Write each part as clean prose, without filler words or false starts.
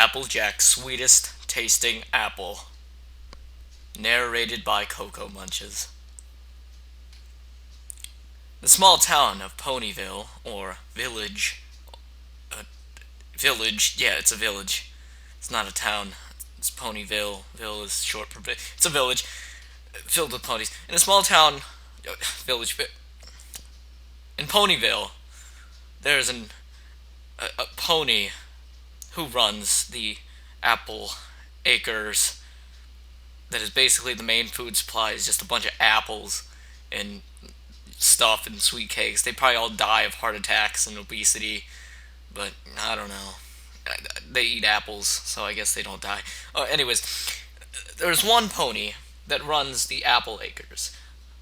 Applejacks' Sweetest Tasting Apple. Narrated by Coco Munches. The small town of Ponyville, or village, yeah, it's a village. It's not a town. It's Ponyville. Ville is short for it's a village filled with ponies. In a small town, village, in Ponyville, there's a pony who runs the apple acres. That is basically the main food supply is just a bunch of apples and stuff and sweet cakes. They probably all die of heart attacks and obesity, but I don't know. They eat apples, so I guess they don't die. Anyways, there's one pony that runs the apple acres,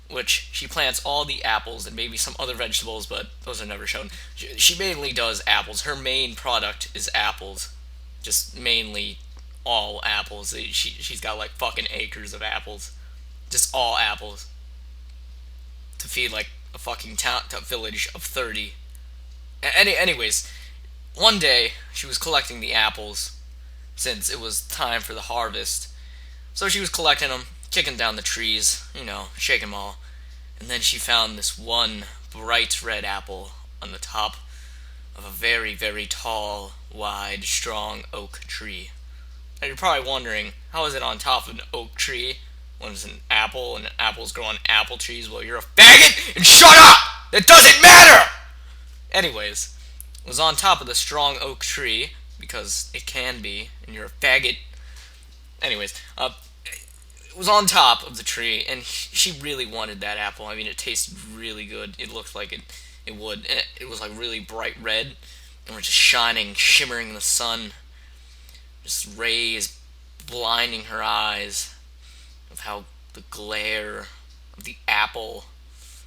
which she plants all the apples and maybe some other vegetables, but those are never shown. She mainly does apples. Her main product is apples, just mainly all apples. She's got like fucking acres of apples, just all apples, to feed like a fucking town, a village of 30. Anyways, one day she was collecting the apples since it was time for the harvest. So she was collecting them, kicking down the trees, shaking them all. And then she found this one bright red apple on the top of a very, very tall, wide, strong oak tree. Now you're probably wondering, how is it on top of an oak tree when it's an apple and apples grow on apple trees? Well, you're a faggot and shut up! That doesn't matter! Anyways, it was on top of the strong oak tree because it can be, and you're a faggot. Anyways, it was on top of the tree, and she really wanted that apple. I mean, it tasted really good. It looked like it would. It was like really bright red, and was just shining, shimmering in the sun. Just rays blinding her eyes of how the glare of the apple.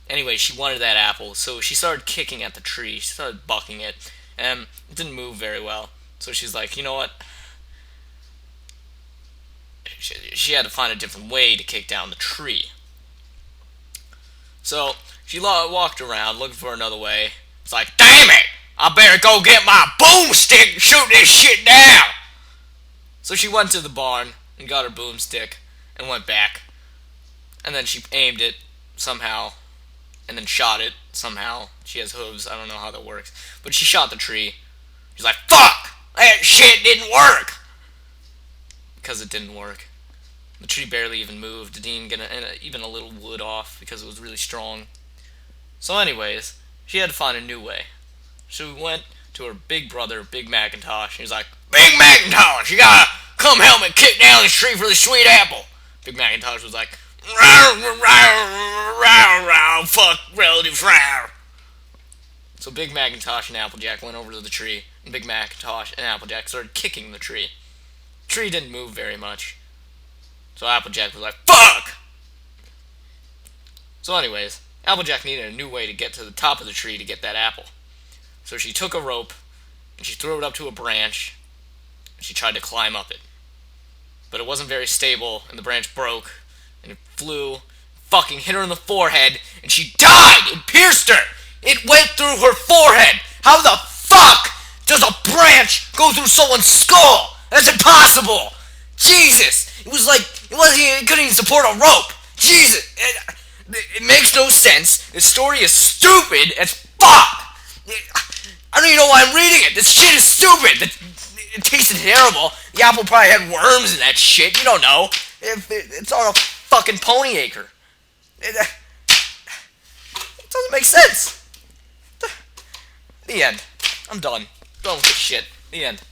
Anyway, she wanted that apple, so she started kicking at the tree. She started bucking it, and it didn't move very well. So she's like, you know what? She had to find a different way to kick down the tree. So she walked around looking for another way. It's like, damn it! I better go get my boomstick and shoot this shit down! So she went to the barn and got her boomstick and went back. And then she aimed it somehow and then shot it somehow. She has hooves. I don't know how that works. But she shot the tree. She's like, fuck! That shit didn't work! Because it didn't work. The tree barely even moved. It didn't even get even a little wood off because it was really strong. So anyways, she had to find a new way. So we went to her big brother, Big Macintosh. He was like, Big Macintosh, you gotta come help me kick down this tree for the sweet apple. Big Macintosh was like, fuck relative row. So Big Macintosh and Applejack went over to the tree, and Big Macintosh and Applejack started kicking the tree. The tree didn't move very much. So Applejack was like, fuck! So anyways, Applejack needed a new way to get to the top of the tree to get that apple. So she took a rope, and she threw it up to a branch, and she tried to climb up it. But it wasn't very stable, and the branch broke, and it flew, fucking hit her in the forehead, and she died! It pierced her! It went through her forehead! How the fuck does a branch go through someone's skull? That's impossible! Jesus! It couldn't even support a rope! Jesus! It makes no sense. This story is stupid as fuck! I don't even know why I'm reading it. This shit is stupid! It tasted terrible. The apple probably had worms in that shit. You don't know. It's on a fucking pony acre. It doesn't make sense. The end. I'm done. Done with this shit. The end.